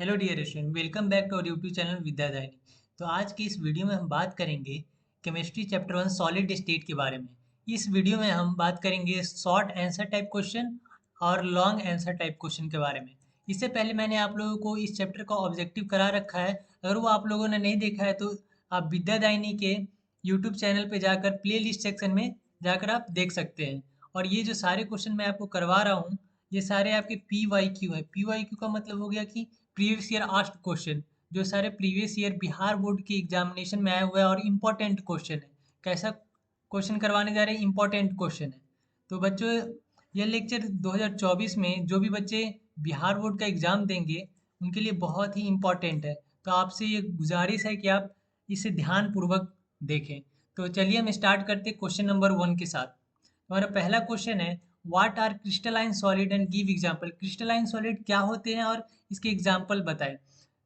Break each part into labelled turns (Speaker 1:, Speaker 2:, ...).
Speaker 1: Hello dear student, welcome back to our YouTube channel Vidyadayani. तो आज की इस वीडियो में हम बात करेंगे केमिस्ट्री चैप्टर 1 सॉलिड स्टेट के बारे में। इस वीडियो में हम बात करेंगे शॉर्ट आंसर टाइप क्वेश्चन और लॉन्ग आंसर टाइप क्वेश्चन के बारे में। इससे पहले मैंने आप लोगों को इस चैप्टर का ऑब्जेक्टिव करा रखा है। अगर वो आप लोगों ने नहीं देखा है तो आप विद्यादायनी के यूट्यूब चैनल पर जाकर प्ले लिस्ट सेक्शन में जाकर आप देख सकते हैं। और ये जो सारे क्वेश्चन मैं आपको करवा रहा हूँ, ये सारे आपके पी वाई क्यू है। पी वाई क्यू का मतलब हो गया कि प्रीवियस ईयर आस्क्ड क्वेश्चन, जो सारे प्रीवियस ईयर बिहार बोर्ड के एग्जामिनेशन में आया हुआ है और इम्पोर्टेंट क्वेश्चन है। कैसा क्वेश्चन करवाने जा रहे हैं? इम्पोर्टेंट क्वेश्चन है। तो बच्चों, यह लेक्चर 2024 में जो भी बच्चे बिहार बोर्ड का एग्जाम देंगे उनके लिए बहुत ही इम्पोर्टेंट है। तो आपसे ये गुजारिश है कि आप इसे ध्यानपूर्वक देखें। तो चलिए हम स्टार्ट करते हैं क्वेश्चन नंबर 1 के साथ। हमारा पहला क्वेश्चन है, what are crystalline solid and give example. Crystalline solid क्या होते हैं और इसके एग्जांपल बताएं।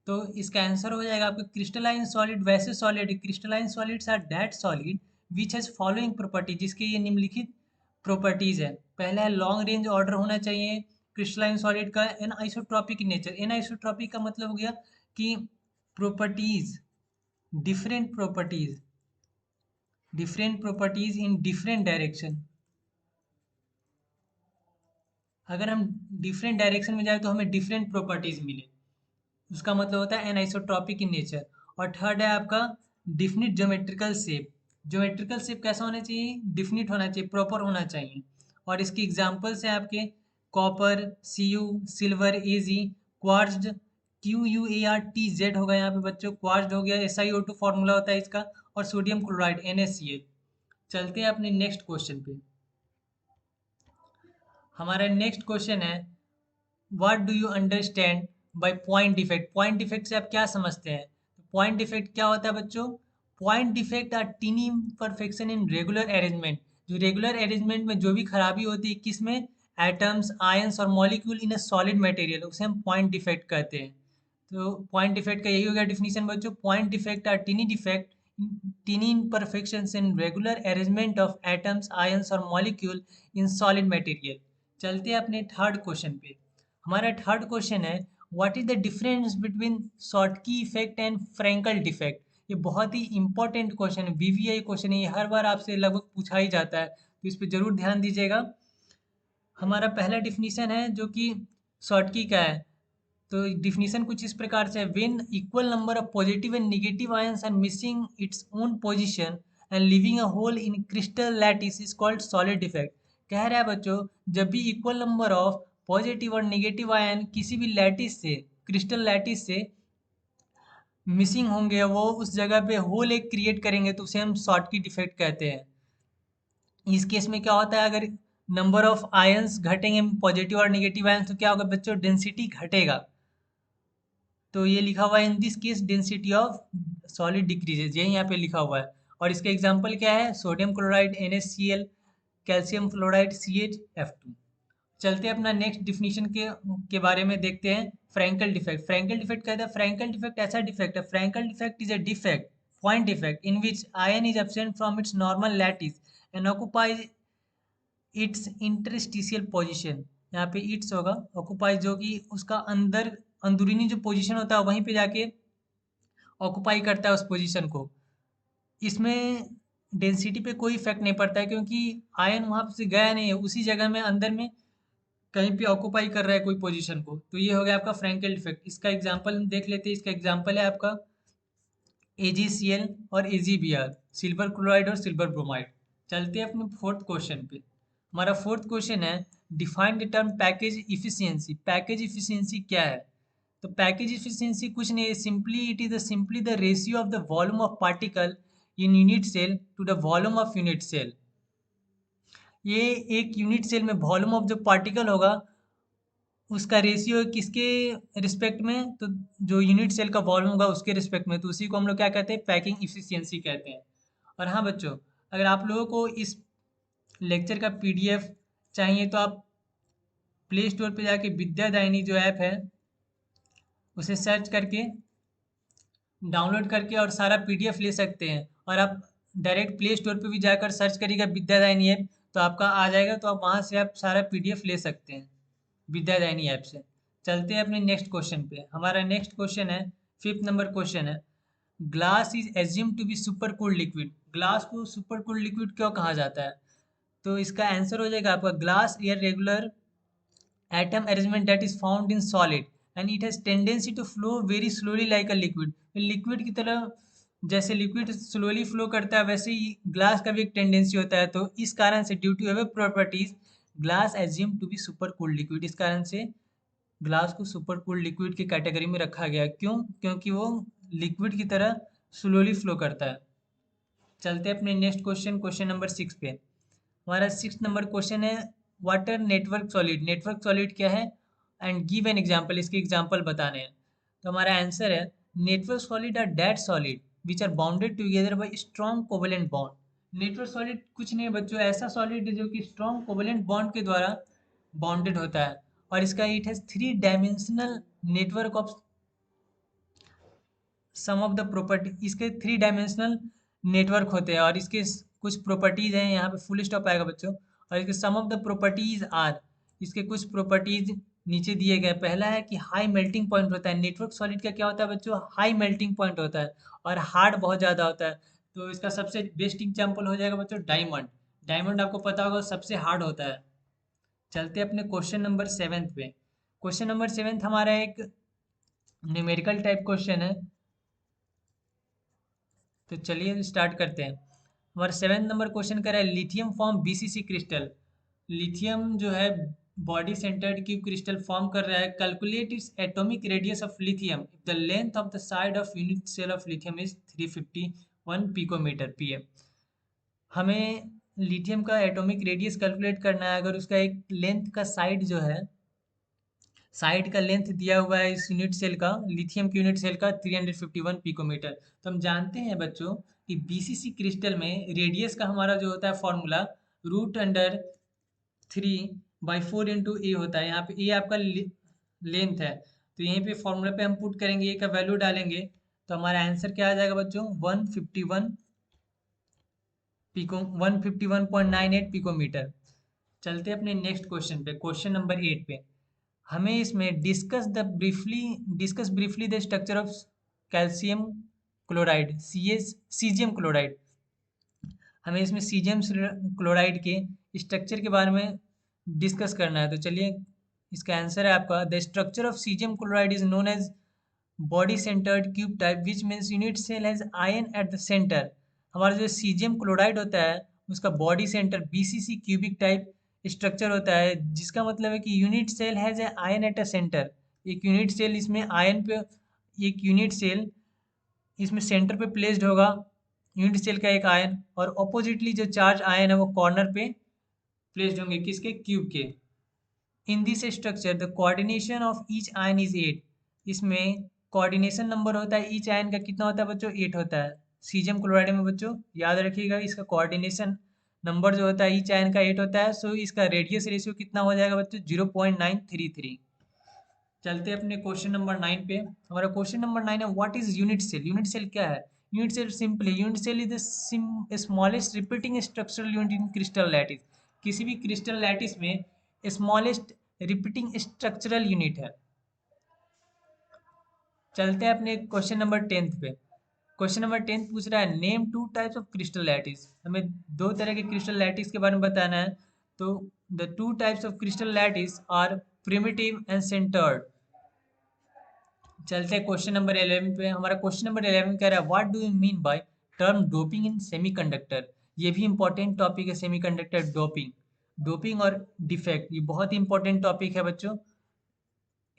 Speaker 1: तो इसका आंसर हो जाएगा आपका क्रिस्टलाइन सॉलिड वैसे solid, crystalline solids are that solid which has following property, जिसके ये निम्नलिखित प्रॉपर्टीज है। पहला है लॉन्ग रेंज ऑर्डर होना चाहिए क्रिस्टलाइन सॉलिड का। An isotropic nature, an isotropic का मतलब हो गया कि properties, different properties, different properties in different direction. अगर हम डिफरेंट डायरेक्शन में जाए तो हमें डिफरेंट प्रॉपर्टीज मिले, उसका मतलब होता है एनाइसोट्रॉपिक इन नेचर। और थर्ड है आपका definite geometrical shape. Geometrical shape कैसा होना चाहिए? डिफिनिट होना चाहिए, प्रॉपर होना चाहिए। और इसके एग्जांपल्स हैं आपके copper, C U, silver, A G, quartz, Q U A R T Z होगा यहाँ पे बच्चों, क्वार्ट्ज हो गया, S I O two formula होता है इसका, और sodium chloride N A C L. चलते हैं अपने नेक्स्ट क्वेश्चन पे। हमारा नेक्स्ट क्वेश्चन है, what do you understand by point defect. Point defect से आप क्या समझते हैं? पॉइंट डिफेक्ट क्या होता है बच्चों? Point defect are tiny imperfection in regular arrangement. जो रेगुलर अरेंजमेंट में जो भी खराबी होती है किस में? एटम्स, आयंस और molecule in a solid material, उसे हम पॉइंट डिफेक्ट कहते हैं। तो पॉइंट डिफेक्ट का यही हो गया डिफिनीशन बच्चों। Point defect are tiny defect, tiny imperfections in regular arrangement of atoms, ions और molecule in solid material। चलते हैं अपने थर्ड क्वेश्चन पे। हमारा थर्ड क्वेश्चन है, what is the difference between Schottky effect and Frenkel defect. ये बहुत ही इंपॉर्टेंट क्वेश्चन है, वीवीआई क्वेश्चन है, ये हर बार आपसे लगभग पूछा ही जाता है, तो इस पर जरूर ध्यान दीजिएगा। हमारा पहला डिफिनीशन है जो कि शॉर्टकी का है। तो डिफिनीशन कुछ इस प्रकार से है, when equal number of positive and negative ions are missing its own position and living a hole in crystal lattice is called solid defect. कह रहा है बच्चों, जब भी इक्वल नंबर ऑफ पॉजिटिव और नेगेटिव आयन किसी भी लैटिस से, क्रिस्टल लैटिस से मिसिंग होंगे, वो उस जगह पे होल एक क्रिएट करेंगे, तो उसे हम शॉर्टकी डिफेक्ट कहते हैं। इस केस में क्या होता है, अगर नंबर ऑफ आयंस घटेंगे पॉजिटिव और नेगेटिव आयंस, तो क्या होगा बच्चों? डेंसिटी घटेगा। तो ये लिखा हुआ है, in this case density of solid decreases, यही यहाँ पे लिखा हुआ है। और इसका एग्जांपल क्या है? Sodium chloride NaCl, calcium fluoride CH F2। चलते हैं अपना नेक्स्ट डिफिनीशन के बारे में देखते हैं। Frenkel defect. फ्रैंकल डिफेक्ट कहता है, फ्रैंकल डिफेक्ट ऐसा डिफेक्ट है, Frenkel defect is a defect, point defect in which ion is absent from its normal lattice and occupies its interstitial position. यहाँ पे इट्स होगा, ऑक्युपाइज जो कि उसका अंदर अंदरूनी जो पोजीशन होता है वहीं पे जाके ऑक्युपाई करता है उस पोजीशन को। इसमें डेंसिटी पे कोई इफेक्ट नहीं पड़ता है, क्योंकि आयन वहां से गया नहीं है, उसी जगह में अंदर में कहीं पे ऑक्युपाई कर रहा है कोई पोजीशन को। तो ये हो गया आपका फ्रैंकल इफेक्ट। इसका एग्जांपल हम देख लेते हैं। इसका एग्जांपल है आपका AgCl और AgBr, सिल्वर क्लोराइड और सिल्वर ब्रोमाइड। चलते हैं अपने फोर्थ क्वेश्चन पे। हमारा फोर्थ क्वेश्चन है, define the term package efficiency. Package efficiency क्या है? तो पैकेज इफिशियंसी कुछ नहीं है, simply it is simply the ratio of the volume of particle in unit cell to the volume of unit cell. ये एक unit cell में volume of जो पार्टिकल होगा उसका रेशियो किसके रिस्पेक्ट में? तो जो यूनिट सेल का वॉल्यूम होगा उसके रिस्पेक्ट में, तो उसी को हम लोग क्या कहते हैं? पैकिंग इफिशियंसी कहते हैं। और हाँ बच्चों, अगर आप लोगों को इस लेक्चर का PDF चाहिए तो आप प्ले स्टोर पे जाके विद्यादायनी जो ऐप है उसे सर्च करके डाउनलोड करके और सारा PDF ले सकते हैं। और आप डायरेक्ट प्ले स्टोर पे भी जाकर सर्च करिएगा विद्यादायनी ऐप, तो आपका आ जाएगा, तो आप वहाँ से आप सारा PDF ले सकते हैं विद्यादायनी ऐप से। चलते हैं अपने नेक्स्ट क्वेश्चन पे। हमारा नेक्स्ट क्वेश्चन है, फिफ्थ नंबर क्वेश्चन है, glass is assume to be super cooled liquid. Glass को सुपर कूल्ड लिक्विड क्यों कहा जाता है? तो इसका आंसर हो जाएगा आपका, glass air regular atom arrangement that is found in solid and it has tendency to flow very slowly like a liquid। Liquid की तरह, जैसे लिक्विड स्लोली फ्लो करता है वैसे ही ग्लास का भी एक टेंडेंसी होता है। तो इस कारण से due to our properties glass assume to be super cooled liquid, इस कारण से ग्लास को सुपर कूल्ड लिक्विड की कैटेगरी में रखा गया। क्यों? क्योंकि वो लिक्विड की तरह स्लोली फ्लो करता है। चलते हैं अपने नेक्स्ट क्वेश्चन, क्वेश्चन नंबर 6 पे। हमारा 6 नंबर क्वेश्चन है, what are network solid. Network solid क्या है एंड गिव एन एग्जांपल, इसके एग्जांपल बताने हैं। तो हमारा आंसर है, network solid are that solid which are bounded together by strong covalent bond. Network solid कुछ नहीं है बच्चों, ऐसा सॉलिड है जो कि स्ट्रॉन्ग कोवेलेंट बॉन्ड के द्वारा बाउंडेड होता है, और इसका it has 3 dimensional network of some of the property. इसके 3 डायमेंशनल नेटवर्क होते हैं और इसके कुछ प्रॉपर्टीज हैं, यहाँ पे फुल स्टॉप आएगा बच्चों। और इसके सम ऑफ द प्रॉपर्टीज आर, इसके कुछ प्रॉपर्टीज नीचे दिए गए। पहला है कि हाई मेल्टिंग पॉइंट होता है। नेटवर्क सॉलिड का क्या होता है बच्चों? हाई मेल्टिंग पॉइंट होता है और हार्ड बहुत ज़्यादा होता है। तो इसका सबसे बेस्ट एग्जाम्पल हो जाएगा बच्चों डायमंड। डायमंड आपको पता होगा सबसे हार्ड होता है। चलते अपने क्वेश्चन नंबर 7 पे। क्वेश्चन नंबर 7 हमारा एक न्यूमेरिकल टाइप क्वेश्चन है, तो चलिए स्टार्ट करते हैं। हमारा 7 नंबर क्वेश्चन कर रहा है, lithium form BCC crystal. Lithium जो है body centred cube crystal form कर रहा है। Calculate its atomic radius of lithium if the length of the side of unit cell of lithium is 351 picometer PM. हमें lithium का atomic radius calculate करना है। अगर उसका एक लेंथ का साइड जो है, साइड का लेंथ दिया हुआ है इस यूनिट सेल का, लिथियम की यूनिट सेल का 351 पिकोमीटर। तो हम जानते हैं बच्चों कि बीसीसी क्रिस्टल में रेडियस का हमारा जो होता है फॉर्मूला √3/4 इंटू ए होता है। यहाँ पे ए आपका लेंथ है, तो यहीं पे फॉर्मूला पे हम पुट करेंगे, ए का वैल्यू डालेंगे, तो हमारा आंसर क्या आ जाएगा बच्चों? 151 पिकोमीटर। चलते हैं अपने नेक्स्ट क्वेश्चन पे, क्वेश्चन नंबर 8 पे। हमें इसमें discuss briefly the structure of calcium chloride, caesium chloride. हमें इसमें सीजियम क्लोराइड के स्ट्रक्चर के बारे में डिस्कस करना है। तो चलिए, इसका आंसर है आपका, the structure of caesium chloride is known as body centred cube type which means unit cell has ion at the centre. हमारा जो सीजियम क्लोराइड होता है उसका body centre BCC cubic type structure होता है, जिसका मतलब है कि unit cell has a ion at a centre. एक यूनिट सेल इसमें आयन पे, एक यूनिट सेल इसमें सेंटर पे प्लेस्ड होगा, यूनिट सेल का एक आयन, और ऑपोजिटली जो चार्ज आयन है वो कॉर्नर पे प्लेस्ड होंगे, किसके? क्यूब के। In this structure the coordination of each ion is 8। इसमें कोऑर्डिनेशन नंबर होता है ईच आयन का, कितना होता है बच्चों? 8 होता है। सीजियम क्लोराइड में बच्चों याद रखिएगा, इसका कोऑर्डिनेशन नंबर जो होता है ईच आयन का 8 होता है। सो इसका रेडियस रेशियो कितना हो जाएगा बच्चों? 0.933। चलते हैं अपने क्वेश्चन नंबर 9 पे। हमारा क्वेश्चन नंबर 9 है, what is unit cell? Unit cell क्या है? Unit cell simply, unit cell is the smallest repeating structural unit in crystal lattice. किसी भी क्रिस्टल लैटिस में स्मॉलेस्ट रिपीटिंग स्ट्रक्चरल यूनिट है। चलते हैं अपने क्वेश्चन नंबर 10 पे। क्वेश्चन नंबर 10 पूछ रहा है, name 2 types of crystal lattice. हमें 2 तरह के क्रिस्टल लैटिस के बारे में बताना है। तो the 2 types of crystal lattice are primitive and centred. चलते हैं क्वेश्चन नंबर 11 पे। हमारा क्वेश्चन नंबर 11 कह रहा है, what do you mean by term doping in semiconductor. ये भी इंपॉर्टेंट टॉपिक है, सेमीकंडक्टर डोपिंग। डोपिंग और डिफेक्ट, ये बहुत ही इंपॉर्टेंट टॉपिक है बच्चों,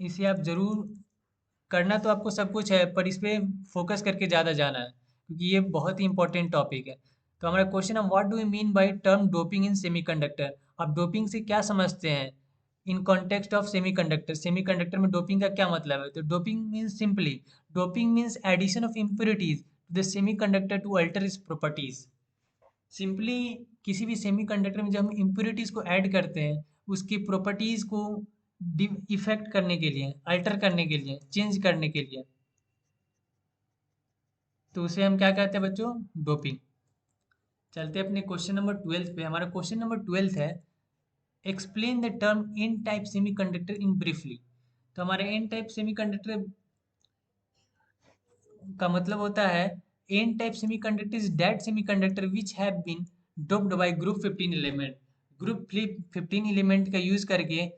Speaker 1: इसे आप जरूर करना। तो आपको सब कुछ है पर इस पे फोकस करके ज़्यादा जाना है, क्योंकि ये बहुत ही इंपॉर्टेंट टॉपिक है। तो हमारा क्वेश्चन है, what do you mean by term doping in semiconductor. आप डोपिंग से क्या समझते हैं in context of semiconductor? Semiconductor में डोपिंग का क्या मतलब है? तो doping means simply, doping means addition of impurities to the semiconductor to alter its properties. Simply किसी भी सेमीकंडक्टर में जब हम इम्प्योरिटीज को ऐड करते हैं, उसकी प्रॉपर्टीज को इफेक्ट करने के लिए, अल्टर करने के लिए, चेंज करने के लिए, तो उसे हम क्या कहते हैं बच्चों? डोपिंग। चलते हैं अपने क्वेश्चन नंबर 12 पे। हमारा क्वेश्चन नंबर 12 है, explain the term N type semiconductor in briefly. तो हमारे एन टाइप सेमीकंडक्टर का मतलब होता है N type semiconductor is that semiconductor which have been doped by group 15 element. Group 15 element का यूज करके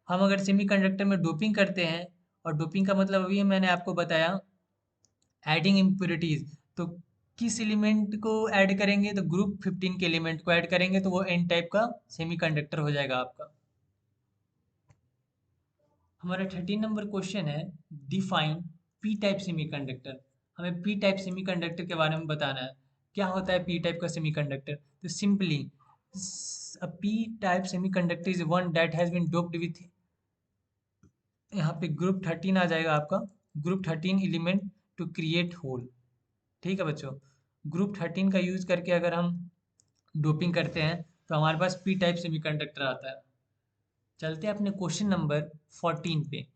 Speaker 1: हम अगर सेमीकंडक्टर में डोपिंग करते हैं, और डोपिंग का मतलब अभी मैंने आपको बताया एडिंग इम्प्योरिटीज, तो किस एलिमेंट को ऐड करेंगे, तो ग्रुप 15 के एलिमेंट को ऐड करेंगे तो वो एन टाइप का सेमीकंडक्टर हो जाएगा आपका। हमारा 13 नंबर क्वेश्चन है डिफाइन पी टाइप सेमीकंडक्टर। हमें पी टाइप सेमीकंडक्टर के बारे में बताना है। क्या होता है पी टाइप का सेमीकंडक्टर? तो simply a p type semiconductor is one that has been doped with, यहाँ पे ग्रुप 13 आ जाएगा आपका, group 13 element to create hole. ठीक है बच्चों, ग्रुप 13 का यूज करके अगर हम डोपिंग करते हैं तो हमारे पास पी टाइप सेमीकंडक्टर आता है। चलते हैं अपने क्वेश्चन नंबर 14 पे।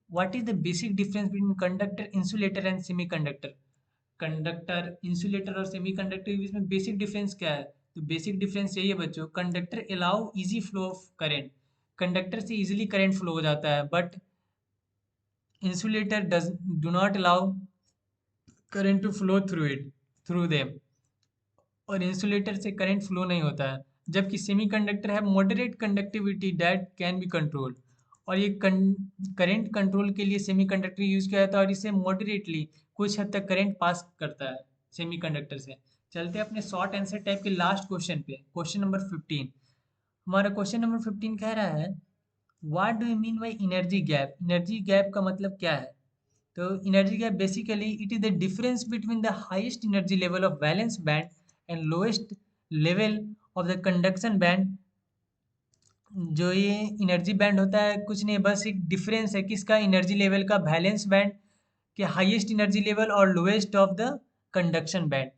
Speaker 1: What is the basic difference between conductor, insulator and semiconductor? Conductor, insulator और सेमीकंडक्टर के बीच में बेसिक डिफरेंस क्या है? तो बेसिक डिफरेंस यही है बच्चों, conductor allow easy flow of current, conductor से इजीली करंट फ्लो हो जाता है, but insulator does do not allow current to flow through them, और इंसुलेटर से करंट फ्लो नहीं होता है। जबकि सेमीकंडक्टर है moderate conductivity that can be control, और ये करंट कंट्रोल के लिए सेमीकंडक्टर यूज किया जाता है, और इसे मॉडरेटली कुछ हद तक करंट पास करता है सेमीकंडक्टर से। चलते हैं अपने शॉर्ट आंसर टाइप के लास्ट क्वेश्चन पे, क्वेश्चन नंबर 15। हमारा क्वेश्चन नंबर 15 कह रहा है what do you mean by energy gap? Energy gap का मतलब क्या है? तो energy gap basically it is the difference between the highest energy level of valence band and lowest level of the conduction band. जो ये energy band होता है कुछ नहीं, बस एक डिफरेंस है किसका, एनर्जी लेवल का, वैलेंस बैंड के हाईएस्ट एनर्जी लेवल और lowest of the conduction band.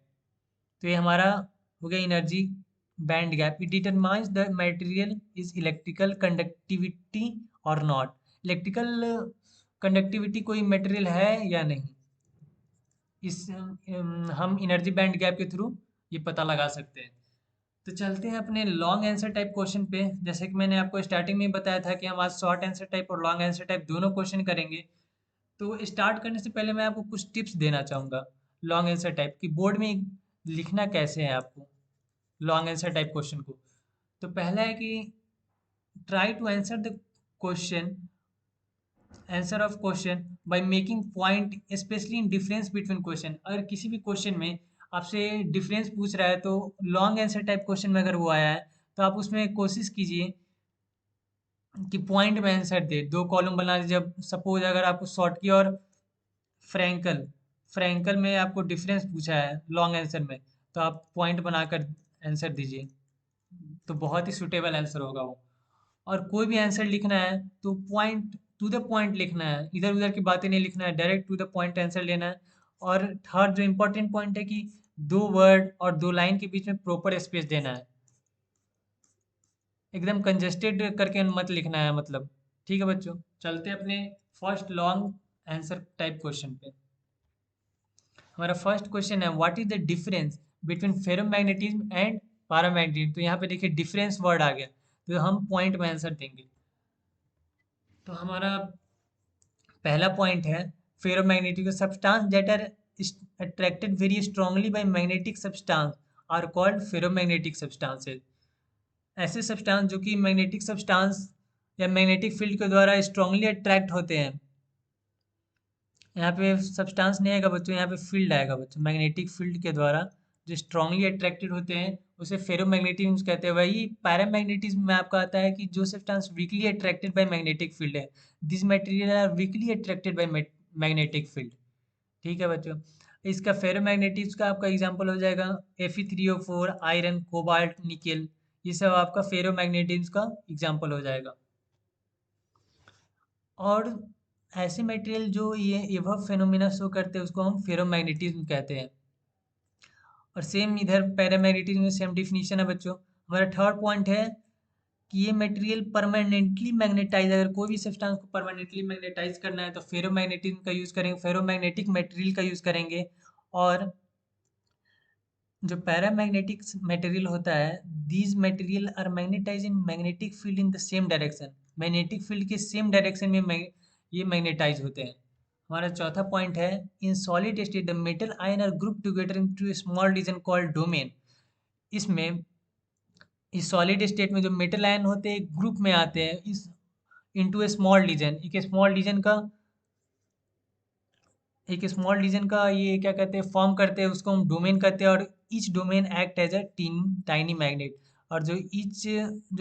Speaker 1: तो ये हमारा हो गया energy band gap. It determines the material is electrical conductivity और नॉट। इलेक्ट्रिकल कंडक्टिविटी कोई मटेरियल है या नहीं, इस हम एनर्जी बैंड गैप के थ्रू ये पता लगा सकते हैं। तो चलते हैं अपने लॉन्ग आंसर टाइप क्वेश्चन पे। जैसे कि मैंने आपको स्टार्टिंग में बताया था कि हम आज शॉर्ट आंसर टाइप और लॉन्ग आंसर टाइप दोनों क्वेश्चन करेंगे। तो स्टार्ट करने से पहले मैं आपको कुछ टिप्स देना चाहूँगा लॉन्ग आंसर टाइप की, बोर्ड में लिखना कैसे है आपको लॉन्ग आंसर टाइप क्वेश्चन को। तो पहला है कि try to answer the question, answer of question by making point specially in difference between question. अगर किसी भी क्वेश्चन में आपसे डिफरेंस पूछ रहा है तो लॉन्ग आंसर टाइप क्वेश्चन में अगर वो आया है तो आप उसमें कोशिश कीजिए कि पॉइंट में आंसर दे, दो कॉलम बना दीजिए। जब सपोज अगर आपको शॉर्ट की और फ्रैंकल फ्रैंकल में आपको डिफरेंस पूछा है लॉन्ग आंसर में, तो आप पॉइंट बनाकर आंसर दीजिए, तो बहुत ही सुटेबल आंसर होगा वो। और कोई भी आंसर लिखना है तो पॉइंट टू द पॉइंट लिखना है, इधर उधर की बातें नहीं लिखना है, direct to the point answer लेना है। और थर्ड जो इम्पोर्टेंट पॉइंट है कि दो वर्ड और दो लाइन के बीच में प्रॉपर स्पेस देना है, एकदम कंजेस्टेड करके मत लिखना है मतलब। ठीक है बच्चों, चलते हैं अपने first long answer type question पे। हमारा फर्स्ट क्वेश्चन है what is the difference between ferromagnetism and paramagnetism. तो यहाँ पे देखिए डिफरेंस वर्ड आ गया, तो हम पॉइंट में आंसर देंगे। तो हमारा पहला पॉइंट है ferromagnetic substance that are attracted very strongly by magnetic substance are called ferromagnetic substances. ऐसे सब्सटेंस जो कि मैग्नेटिक सब्सटेंस या मैग्नेटिक फील्ड के द्वारा स्ट्रांगली अट्रैक्ट होते हैं। यहाँ पे सब्सटेंस नहीं आएगा बच्चों, यहाँ पे फील्ड आएगा बच्चों, मैग्नेटिक फील्ड के द्वारा जो स्ट्रांगली अट्रैक्टेड होते हैं उसे फेरोमैग्नेटिज्म कहते हैं। वही पैरामैग्नेटिज्म में आपका आता है कि जो substance weakly attracted by magnetic field है, this material are weakly attracted by magnetic field. ठीक है बच्चों, इसका फेरोमैग्नेटिज्म का आपका एग्जांपल हो जाएगा Fe3O4, आयरन, कोबाल्ट, निकेल, ये सब आपका फेरोमैग्नेटिज्म का एग्जांपल हो जाएगा। और ऐसे मटेरियल जो ये एबव फेनोमेना शो करते हैं उसको हम फेरोमैग्नेटिज्म कहते हैं। और सेम इधर पैरामैग्नेटिज्म में सेम डिफिनीशन है बच्चों। हमारा थर्ड पॉइंट है कि ये मटेरियल परमानेंटली मैग्नेटाइज, अगर कोई भी सब्सटेंस को परमानेंटली मैग्नेटाइज करना है तो फेरोमैग्नेटिज्म का यूज करेंगे, फेरोमैग्नेटिक मटेरियल का यूज करेंगे। और जो पैरामैग्नेटिक मटेरियल होता है, these material are magnetize in magnetic field in the same direction, magnetic field के सेम डायरेक्शन में ये मैग्नेटाइज होते हैं। हमारा चौथा पॉइंट है, in solid state the metal ion are group together into small region called domain. इसमें इस सॉलिड स्टेट में जो मेटल आयन होते हैं ग्रुप में आते हैं इस इनटू ए स्मॉल रीजन। एक स्मॉल रीजन का ये क्या कहते हैं फॉर्म करते हैं, उसको हम डोमेन कहते हैं। और each domain act as a tiny magnet. और जो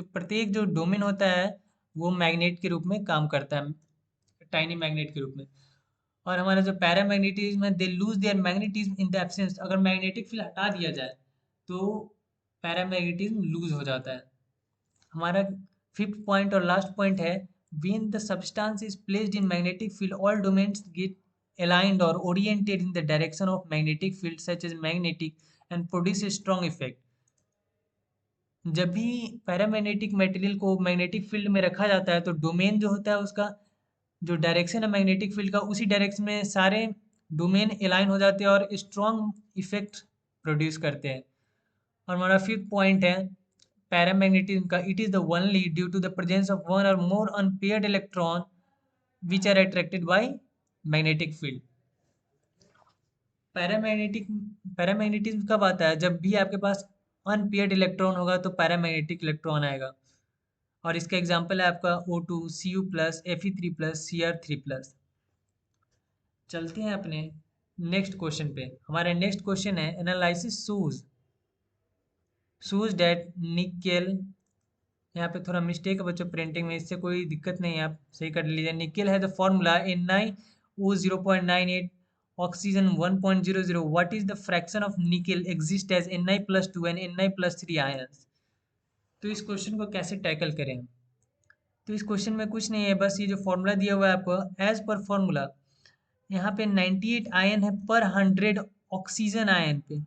Speaker 1: प्रत्येक जो डोमेन होता है वो मैग्नेट के रूप में काम करता है, टाइनी मैग्नेट के रूप में। और हमारा जो पैरामैग्नेटिज्म है, they lose their magnetism in the absence. अगर मैग्नेटिक फील्ड हटा दिया जाए तो पैरामैग्नेटिज्म लूज हो जाता है। हमारा फिफ्थ पॉइंट और लास्ट पॉइंट है, when the substance is placed in magnetic field all domains get aligned or oriented in the direction of magnetic field such as magnetic and produce a strong effect। जब भी paramagnetic material को magnetic field में रखा जाता है तो domain जो होता है उसका जो डायरेक्शन है मैग्नेटिक फील्ड का, उसी डायरेक्शन में सारे डोमेन अलाइन हो जाते हैं और स्ट्रॉन्ग इफेक्ट प्रोड्यूस करते हैं। और हमारा फिफ्थ पॉइंट है पैरामैग्नेटिज्म का, it is the only due to the presence of one और more unpaired electron which are attracted by magnetic field. Paramagnetic paramagnetism कब आता है, जब भी आपके पास अनपेयर्ड इलेक्ट्रॉन होगा तो पैरामैग्नेटिक इलेक्ट्रॉन आएगा। और इसका एग्जांपल है आपका O2 Cu plus Fe3 plus Cr3 plus. चलते हैं अपने नेक्स्ट क्वेश्चन पे। हमारा नेक्स्ट क्वेश्चन है, एनालिसिस शोज डेट निकेल। यहाँ पे थोड़ा मिस्टेक है बच्चों प्रिंटिंग में, इससे कोई दिक्कत नहीं है, आप सही कर लीजिए। निकेल है the formula NiO 0.98 oxygen 1.00। What is the fraction of nickel exist as Ni+2 and Ni+3 ions. तो इस क्वेश्चन को कैसे टैकल करें। तो इस क्वेश्चन में कुछ नहीं है, बस ये जो फॉर्मूला दिया हुआ है आपको एज पर फॉर्मूला, यहाँ पे 98 आयन है पर 100 ऑक्सीजन आयन पे।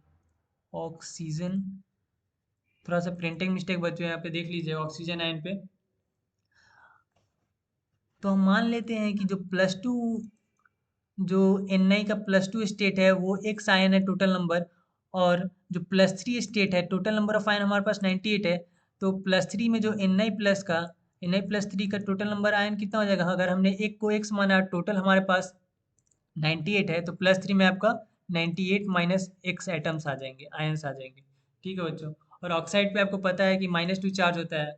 Speaker 1: ऑक्सीजन, थोड़ा सा प्रिंटिंग मिस्टेक बच्चों यहाँ पे देख लीजिए ऑक्सीजन आयन पे। तो हम मान लेते हैं कि जो Ni का +2 स्टेट है वो एक्स आयन है टोटल नंबर, और जो +3 स्टेट है टोटल नंबर ऑफ आयन हमारे पास 98 है। तो +3 में जो Ni+3 का टोटल नंबर आयन कितना हो जाएगा, अगर हमने एक को एक्स माना टोटल हमारे पास 98 है तो +3 में आपका 98 माइनस एक्स एटम्स आ जाएंगे, आयंस आ जाएंगे। ठीक है बच्चों। और ऑक्साइड पे आपको पता है कि -2 चार्ज होता है।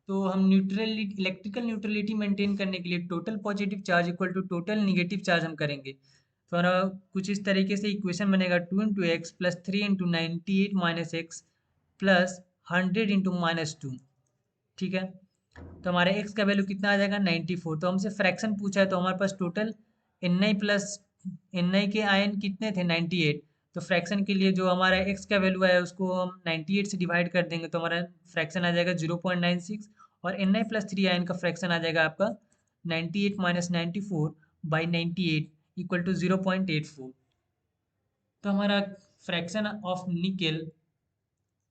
Speaker 1: तो हम न्यूट्रलिटी इलेक्ट्रिकल न्यूट्रलिटी मेंटेन करने के लिए total positive charge equal to total negative charge हम करेंगे। तो हमारा कुछ इस तरीके से इक्वेशन बनेगा 2 into x plus 3 into 98 minus x plus 100 into -2। ठीक है। तो हमारे x का वैल्यू कितना आ जाएगा 94। तो हमसे फ्रैक्शन पूछा है तो हमारे पास टोटल Ni प्लस Ni के आयन कितने थे 98। तो फ्रैक्शन के लिए जो हमारा x का वैल्यू है उसको हम 98 से डिवाइड कर देंगे तो हमारा फ्रैक्शन आ जाएगा 0.96। और Ni+3 आयन का फ्रैक्शन आ जाएगा आपका 98 माइनस 94 बाई 98 इक्वल टू 0.84। तो हमारा फ्रैक्शन ऑफ निकेल,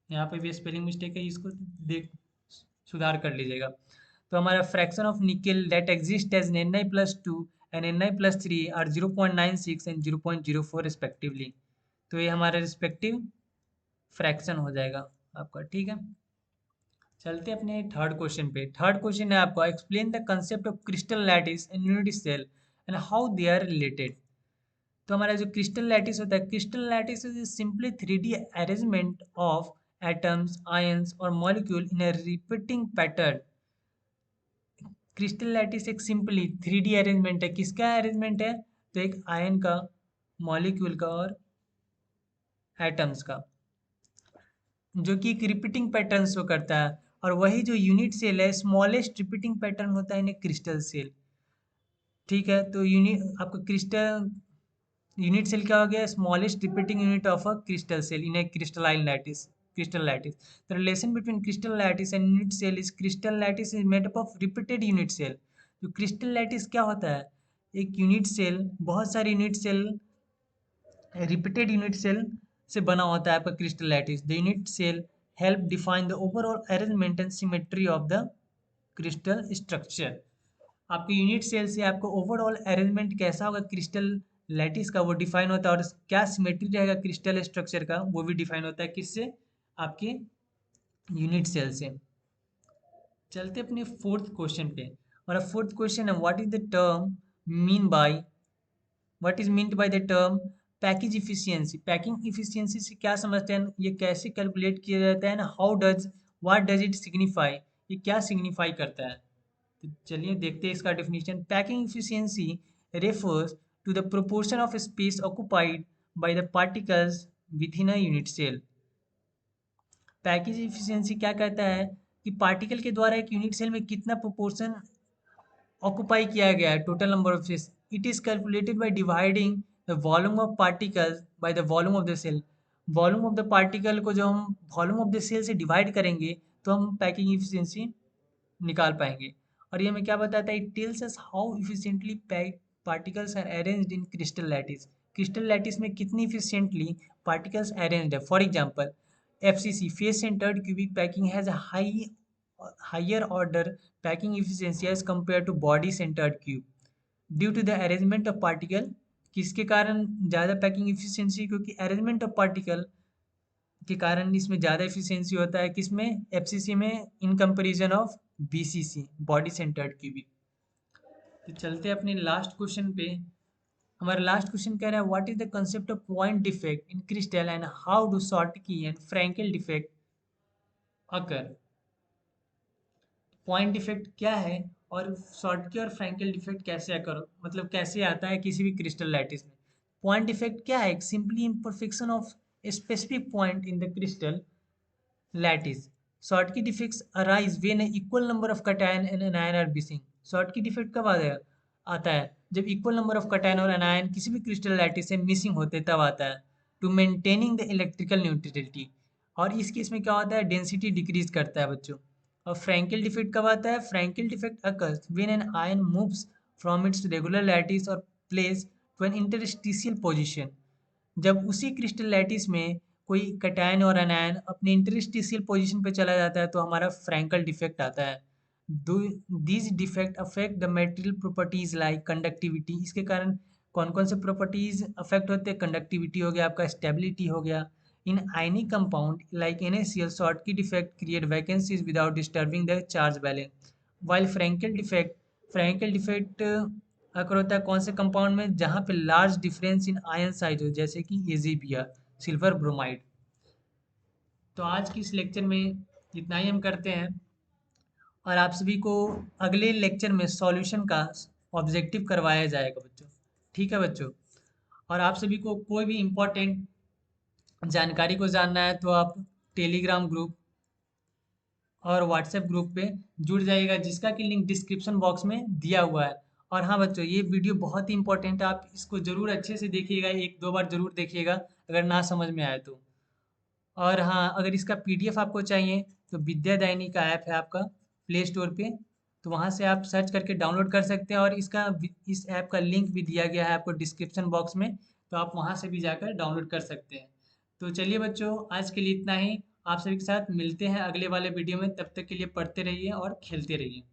Speaker 1: यहाँ पे भी स्पेलिंग मिस्टेक है, इसको देख सुधार कर लीजिएगा। तो हमारा fraction of nickel that exist as Ni+2 and Ni+3 are 0.96 and 0.04 respectively. तो ये हमारा रिस्पेक्टिव फ्रैक्शन हो जाएगा आपका। ठीक है। चलते अपने थर्ड क्वेश्चन पे। थर्ड क्वेश्चन है आपका, explain the concept of crystal lattice and unit cell and how they are related. तो हमारा जो क्रिस्टल लैटिस होता है, crystal lattice is simply 3D arrangement of atoms, ions और molecule in a repeating pattern. Crystal lattice एक simply 3D arrangement है। किसका arrangement है, तो एक आयन का, मॉलिक्यूल का और एटम्स का, जो कि एक रिपीटिंग पैटर्न शो करता है। और वही जो यूनिट सेल है, स्मॉलेस्ट रिपीटिंग पैटर्न होता है इन ए क्रिस्टल सेल। ठीक है। तो आपका यूनिट सेल क्या हो गया, smallest repeating unit of a crystal cell in a crystal lattice. The relation between crystal lattice and unit cell is, crystal lattice is made up of repeated unit cell. जो crystal lattice क्या होता है, एक unit cell, बहुत सारे unit cell, repeated unit cell से बना होता है आपका crystal lattice. The unit cell help define the overall arrangement and symmetry of the crystal structure. आपके यूनिट सेल से आपको ओवरऑल अरेंजमेंट कैसा होगा क्रिस्टल लैटिस का वो डिफाइन होता है, और क्या सिमेट्री रहेगा क्रिस्टल स्ट्रक्चर का वो भी डिफाइन होता है। किससे, आपके यूनिट सेल से। चलते अपने फोर्थ क्वेश्चन पे। हमारा फोर्थ क्वेश्चन है, what is the term mean by what is meant by the term package efficiency? Packing efficiency से क्या समझते हैं, ये कैसे कैलकुलेट किया जाता है ना, how does what does it signify, ये क्या सिग्निफाई करता है? तो चलिए देखते हैं इसका definition. Packing efficiency refers to the proportion of space occupied by the particles within a unit cell। Package efficiency क्या कहता है कि पार्टिकल के द्वारा एक यूनिट सेल में कितना प्रोपोर्शन ऑक्यूपाई किया गया है, total number of cells. It is calculated by dividing the volume of particles by the volume of the cell. Volume of the particle को जो हम वॉल्यूम ऑफ द सेल से divide करेंगे तो हम पैकिंग इफिशियंसी निकाल पाएंगे। और ये हमें क्या बताता है, it tells us how efficiently particles are arranged in crystal lattice. Crystal lattice में कितनी इफिशिएंटली पार्टिकल्स अरेंज्ड है। For example FCC face centred cubic packing has a higher order packing efficiency as compared to body centered cube due to the arrangement of particle। किसके कारण ज़्यादा packing efficiency? क्योंकि arrangement of particle के कारण इसमें ज़्यादा efficiency होता है। किसमें? FCC में in comparison of BCC body centred cubic. तो चलते हैं अपने लास्ट क्वेश्चन पे। हमारा लास्ट क्वेश्चन कह रहा है what is the concept of point defect in crystal and how do Schottky and Frenkel defect occur. Point defect क्या है और शॉर्टकी और फ्रैंकेल डिफेक्ट कैसे अकर मतलब कैसे आता है किसी भी क्रिस्टल लैटिस में। पॉइंट डिफेक्ट क्या है? Simply imperfection of a specific point in the crystal lattice। Schottky defects arise when an equal number of cation and anion are missing। Schottky defect कब आता है जब इक्वल नंबर ऑफ कटायन और अनायन किसी भी crystal lattice से missing होते तब आता है। To maintaining the electrical neutrality. और इस केस में क्या होता है, डेंसिटी डिक्रीज करता है बच्चों। और फ्रैंकेल डिफेक्ट कब आता है? Frenkel defect occurs when an ion moves from its regular lattice और place to an interstitial position. जब उसी क्रिस्टल लैटिस में कोई कटायन और अनायन अपने इंटरस्टिशियल पोजीशन पे चला जाता है तो हमारा फ्रैंकल डिफेक्ट आता है। These defect affect the material properties like conductivity. इसके कारण कौन कौन से प्रॉपर्टीज अफेक्ट होते हैं? कंडक्टिविटी हो गया आपका, स्टेबिलिटी हो गया। In ionic compound like NaCl Schottky defect create vacancies without disturbing the charge balance. While Frenkel defect अगर होता है कौन से कंपाउंड में? जहाँ पे large difference in ion size हो, जैसे कि AgBr सिल्वर ब्रोमाइड। तो आज की इस लेक्चर में इतना ही हम करते हैं और आप सभी को अगले लेक्चर में सॉल्यूशन का ऑब्जेक्टिव करवाया जाएगा बच्चों। ठीक है बच्चों। और आप सभी को कोई भी इम्पोर्टेंट जानकारी को जानना है तो आप टेलीग्राम ग्रुप और व्हाट्सएप ग्रुप पे जुड़ जाइएगा, जिसका कि लिंक डिस्क्रिप्शन बॉक्स में दिया हुआ है। और हाँ बच्चों, ये वीडियो बहुत ही इंपॉर्टेंट है, आप इसको ज़रूर अच्छे से देखिएगा, एक दो बार ज़रूर देखिएगा अगर ना समझ में आए तो। और हाँ, अगर इसका PDF आपको चाहिए तो विद्यादायनी का ऐप है आपका प्ले स्टोर पे, तो वहाँ से आप सर्च करके डाउनलोड कर सकते हैं। और इस ऐप का लिंक भी दिया गया है आपको डिस्क्रिप्शन बॉक्स में, तो आप वहाँ से भी जाकर डाउनलोड कर सकते हैं। तो चलिए बच्चों, आज के लिए इतना ही। आप सभी के साथ मिलते हैं अगले वाले वीडियो में, तब तक के लिए पढ़ते रहिए और खेलते रहिए।